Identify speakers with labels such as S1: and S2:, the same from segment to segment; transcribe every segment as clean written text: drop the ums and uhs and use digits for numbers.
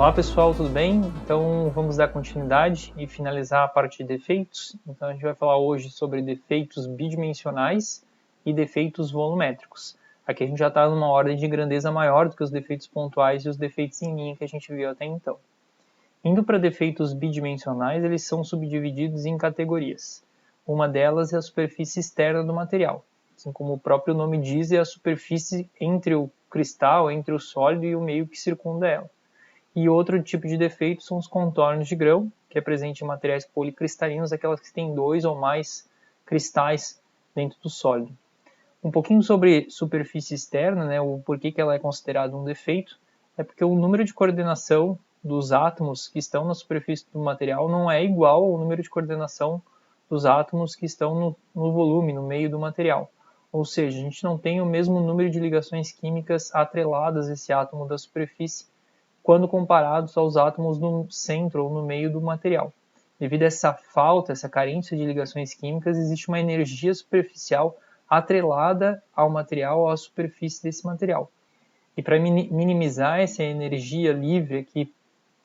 S1: Olá pessoal, tudo bem? Então vamos dar continuidade e finalizar a parte de defeitos. Então a gente vai falar hoje sobre defeitos bidimensionais e defeitos volumétricos. Aqui a gente já está numa ordem de grandeza maior do que os defeitos pontuais e os defeitos em linha que a gente viu até então. Indo para defeitos bidimensionais, eles são subdivididos em categorias. Uma delas é a superfície externa do material. Assim como o próprio nome diz, é a superfície entre o cristal, entre o sólido e o meio que circunda ela. E outro tipo de defeito são os contornos de grão, que é presente em materiais policristalinos, aquelas que têm 2 ou mais cristais dentro do sólido. Um pouquinho sobre superfície externa, né, o porquê que ela é considerada um defeito, é porque o número de coordenação dos átomos que estão na superfície do material não é igual ao número de coordenação dos átomos que estão no volume, no meio do material. Ou seja, a gente não tem o mesmo número de ligações químicas atreladas a esse átomo da superfície quando comparados aos átomos no centro ou no meio do material. Devido a essa falta, essa carência de ligações químicas, existe uma energia superficial atrelada ao material, à superfície desse material. E para minimizar essa energia livre aqui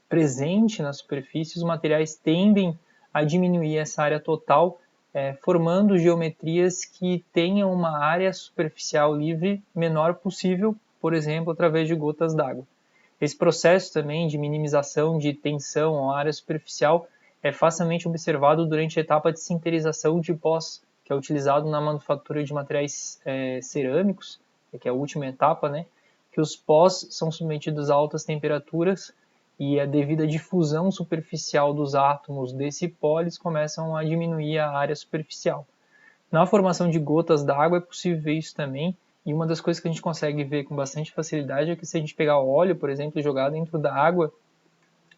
S1: presente na superfície, os materiais tendem a diminuir essa área total, formando geometrias que tenham uma área superficial livre menor possível, por exemplo, através de gotas d'água. Esse processo também de minimização de tensão ou área superficial é facilmente observado durante a etapa de sinterização de pós, que é utilizado na manufatura de materiais cerâmicos, que é a última etapa, né? Que os pós são submetidos a altas temperaturas e a devida difusão superficial dos átomos desse pó, eles começam a diminuir a área superficial. Na formação de gotas d'água é possível ver isso também, e uma das coisas que a gente consegue ver com bastante facilidade é que se a gente pegar óleo, por exemplo, e jogar dentro da água,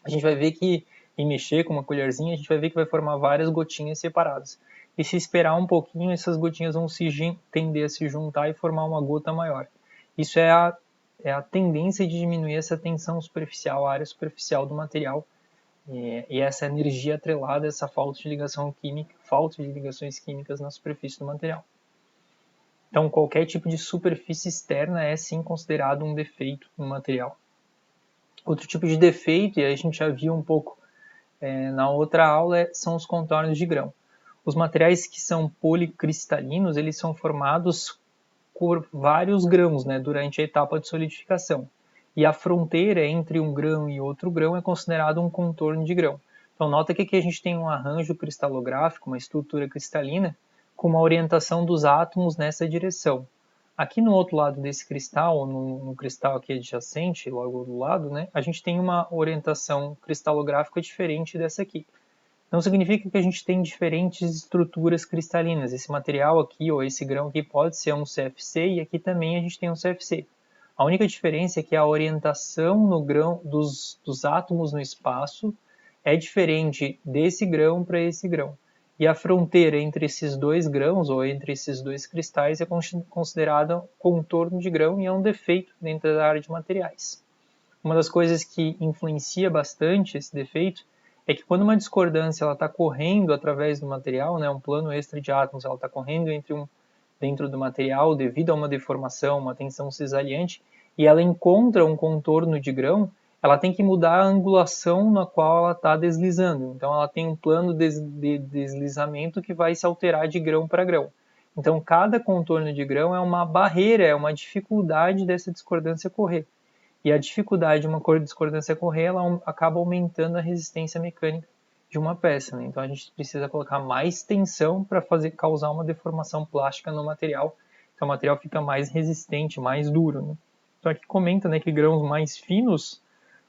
S1: a gente vai ver que, e mexer com uma colherzinha, a gente vai ver que vai formar várias gotinhas separadas. E se esperar um pouquinho, essas gotinhas vão tender a se juntar e formar uma gota maior. Isso é a tendência de diminuir essa tensão superficial, a área superficial do material, e essa energia atrelada a essa falta de ligação química, falta de ligações químicas na superfície do material. Então, qualquer tipo de superfície externa é sim considerado um defeito no material. Outro tipo de defeito, e a gente já viu um pouco na outra aula, são os contornos de grão. Os materiais que são policristalinos, eles são formados por vários grãos, né, durante a etapa de solidificação. E a fronteira entre um grão e outro grão é considerado um contorno de grão. Então, nota que aqui a gente tem um arranjo cristalográfico, uma estrutura cristalina, com uma orientação dos átomos nessa direção. Aqui no outro lado desse cristal, no cristal aqui adjacente, logo do lado, né, a gente tem uma orientação cristalográfica diferente dessa aqui. Não significa que a gente tem diferentes estruturas cristalinas. Esse material aqui, ou esse grão aqui, pode ser um CFC, e aqui também a gente tem um CFC. A única diferença é que a orientação no grão dos átomos no espaço é diferente desse grão para esse grão. E a fronteira entre esses dois grãos, ou entre esses dois cristais, é considerada contorno de grão e é um defeito dentro da área de materiais. Uma das coisas que influencia bastante esse defeito é que quando uma discordância está correndo através do material, né, um plano extra de átomos, ela está correndo dentro do material devido a uma deformação, uma tensão cisaliante, e ela encontra um contorno de grão, ela tem que mudar a angulação na qual ela está deslizando. Então ela tem um plano de deslizamento que vai se alterar de grão para grão. Então cada contorno de grão é uma barreira, é uma dificuldade dessa discordância correr. E a dificuldade de uma discordância correr, ela acaba aumentando a resistência mecânica de uma peça. Né? Então a gente precisa colocar mais tensão para causar uma deformação plástica no material, então o material fica mais resistente, mais duro. Né? Então aqui comenta, né, que grãos mais finos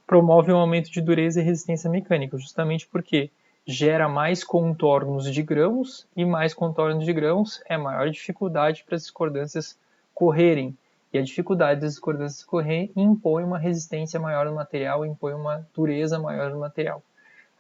S1: promovem um aumento de dureza e resistência mecânica, justamente porque gera mais contornos de grãos, e mais contornos de grãos é maior dificuldade para as discordâncias correrem. E a dificuldade das discordâncias correr impõe uma resistência maior no material, impõe uma dureza maior no material.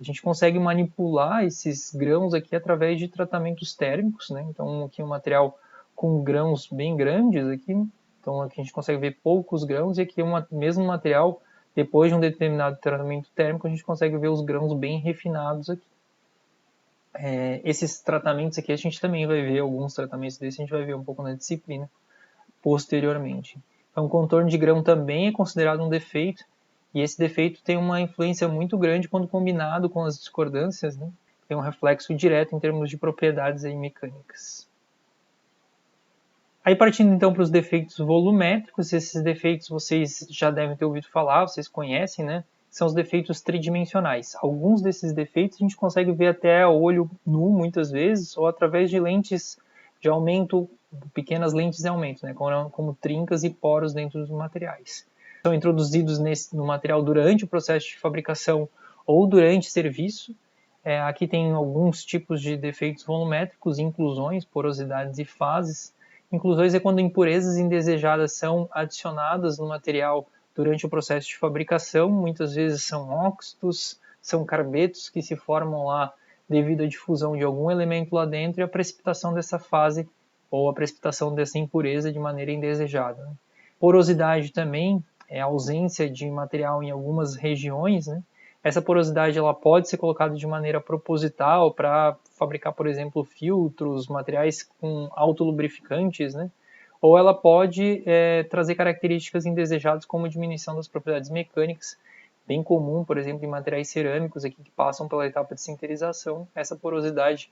S1: A gente consegue manipular esses grãos aqui através de tratamentos térmicos, né? Então aqui um material com grãos bem grandes aqui, então aqui a gente consegue ver poucos grãos, e aqui mesmo material, depois de um determinado tratamento térmico, a gente consegue ver os grãos bem refinados aqui. Esses tratamentos aqui a gente também vai ver, alguns tratamentos desses a gente vai ver um pouco na disciplina posteriormente. Então, o contorno de grão também é considerado um defeito, E esse defeito tem uma influência muito grande quando combinado com as discordâncias, né? Tem um reflexo direto em termos de propriedades aí mecânicas. Aí partindo então para os defeitos volumétricos, esses defeitos vocês já devem ter ouvido falar, vocês conhecem, né? São os defeitos tridimensionais. Alguns desses defeitos a gente consegue ver até a olho nu muitas vezes, ou através de lentes de aumento, pequenas lentes de aumento, né? como trincas e poros dentro dos materiais. São introduzidos no material durante o processo de fabricação ou durante serviço. Aqui tem alguns tipos de defeitos volumétricos, inclusões, porosidades e fases. Inclusões é quando impurezas indesejadas são adicionadas no material durante o processo de fabricação. Muitas vezes são óxidos, são carbetos que se formam lá devido à difusão de algum elemento lá dentro e a precipitação dessa fase ou a precipitação dessa impureza de maneira indesejada. Porosidade também é a ausência de material em algumas regiões, né? Essa porosidade ela pode ser colocada de maneira proposital para fabricar, por exemplo, filtros, materiais com autolubrificantes, né? Ou ela pode trazer características indesejadas como diminuição das propriedades mecânicas, bem comum, por exemplo, em materiais cerâmicos aqui que passam pela etapa de sinterização, essa porosidade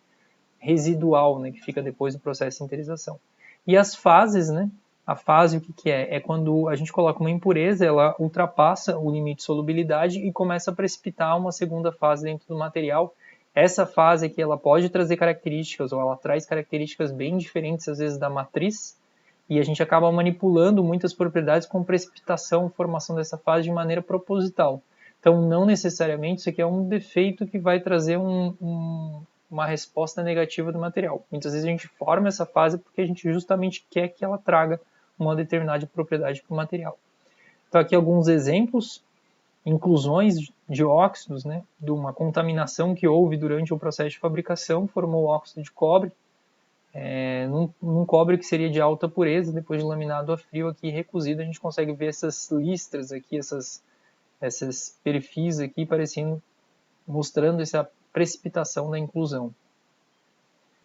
S1: residual, né, que fica depois do processo de sinterização. E as fases, né? A fase, o que é? É quando a gente coloca uma impureza, ela ultrapassa o limite de solubilidade e começa a precipitar uma segunda fase dentro do material. Essa fase aqui, ela pode trazer características, ou ela traz características bem diferentes, às vezes, da matriz, e a gente acaba manipulando muitas propriedades com precipitação, formação dessa fase de maneira proposital. Então, não necessariamente isso aqui é um defeito que vai trazer uma resposta negativa do material. Muitas vezes a gente forma essa fase porque a gente justamente quer que ela traga uma determinada propriedade para o material. Então aqui alguns exemplos, inclusões de óxidos, né, de uma contaminação que houve durante o processo de fabricação, formou óxido de cobre, num cobre que seria de alta pureza, depois de laminado a frio aqui recozido, a gente consegue ver essas listras aqui, essas perfis aqui parecendo, mostrando essa precipitação da inclusão.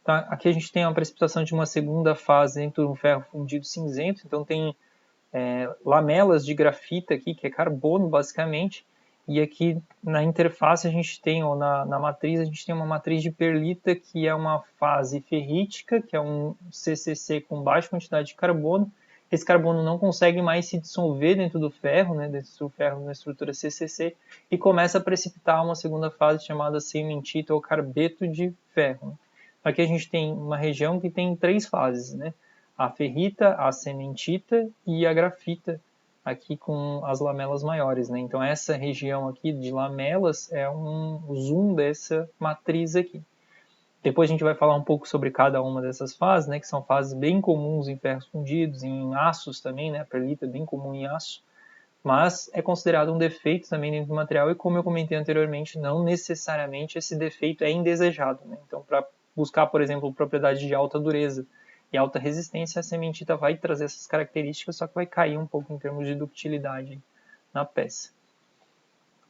S1: Tá? Aqui a gente tem uma precipitação de uma segunda fase dentro do ferro fundido cinzento, então tem lamelas de grafita aqui, que é carbono basicamente, e aqui na interface a gente tem, ou na matriz, a gente tem uma matriz de perlita que é uma fase ferrítica, que é um CCC com baixa quantidade de carbono. Esse carbono não consegue mais se dissolver dentro do ferro, né, dentro do ferro na estrutura CCC, e começa a precipitar uma segunda fase chamada cementita ou carbeto de ferro. Aqui a gente tem uma região que tem 3 fases, né? A ferrita, a cementita e a grafita, aqui com as lamelas maiores, né? Então essa região aqui de lamelas é um zoom dessa matriz aqui. Depois a gente vai falar um pouco sobre cada uma dessas fases, né? Que são fases bem comuns em ferros fundidos, em aços também, né? A perlita é bem comum em aço, mas é considerado um defeito também dentro do material e, como eu comentei anteriormente, não necessariamente esse defeito é indesejado, né? Então, para buscar, por exemplo, propriedades de alta dureza e alta resistência, a cementita vai trazer essas características, só que vai cair um pouco em termos de ductilidade na peça.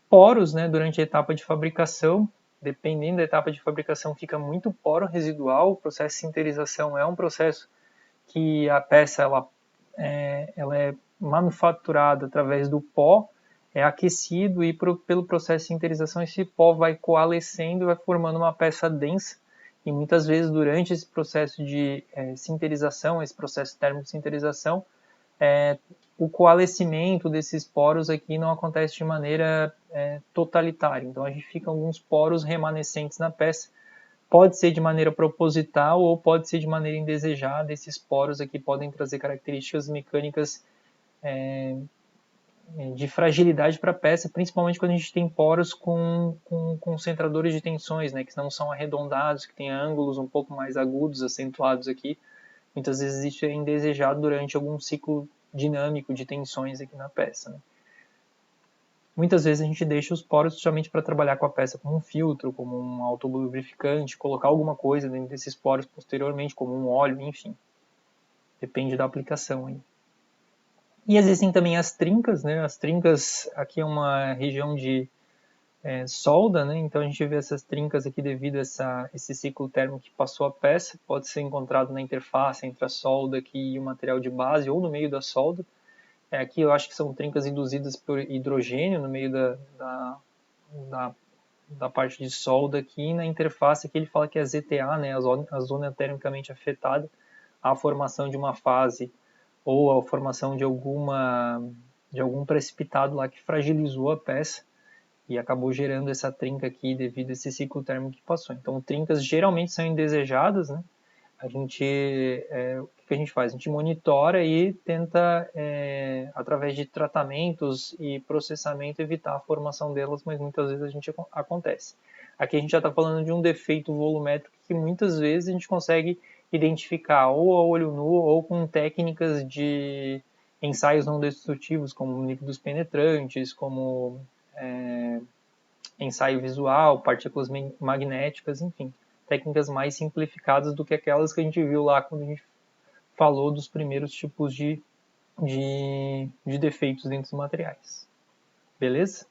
S1: Poros, né, durante a etapa de fabricação, dependendo da etapa de fabricação, fica muito poro residual. O processo de sinterização é um processo que a peça ela é manufaturada através do pó, é aquecido e pelo processo de sinterização esse pó vai coalescendo e vai formando uma peça densa. E muitas vezes durante esse processo de sinterização, esse processo térmico de sinterização, o coalescimento desses poros aqui não acontece de maneira totalitária. Então a gente fica alguns poros remanescentes na peça. Pode ser de maneira proposital ou pode ser de maneira indesejada. Esses poros aqui podem trazer características mecânicas de fragilidade para a peça, principalmente quando a gente tem poros com concentradores de tensões, né, que não são arredondados, que têm ângulos um pouco mais agudos, acentuados aqui. Muitas vezes isso é indesejado durante algum ciclo dinâmico de tensões aqui na peça. Né? Muitas vezes a gente deixa os poros justamente para trabalhar com a peça como um filtro, como um autolubrificante, colocar alguma coisa dentro desses poros posteriormente, como um óleo, enfim. Depende da aplicação aí. E existem também as trincas, né? As trincas aqui é uma região de solda, né? Então a gente vê essas trincas aqui devido a esse ciclo térmico que passou a peça, pode ser encontrado na interface entre a solda aqui e o material de base ou no meio da solda. Aqui eu acho que são trincas induzidas por hidrogênio no meio da parte de solda aqui. Na interface aqui ele fala que é ZTA, né, a zona termicamente afetada, a formação de uma fase ou a formação de algum precipitado lá que fragilizou a peça e acabou gerando essa trinca aqui devido a esse ciclo térmico que passou. Então, trincas geralmente são indesejadas, né? O que a gente faz? A gente monitora e tenta, através de tratamentos e processamento, evitar a formação delas, mas muitas vezes acontece. Aqui a gente já está falando de um defeito volumétrico que muitas vezes a gente consegue identificar ou a olho nu ou com técnicas de ensaios não destrutivos, como líquidos penetrantes, como ensaio visual, partículas magnéticas, enfim, técnicas mais simplificadas do que aquelas que a gente viu lá quando a gente falou dos primeiros tipos de defeitos dentro dos materiais. Beleza?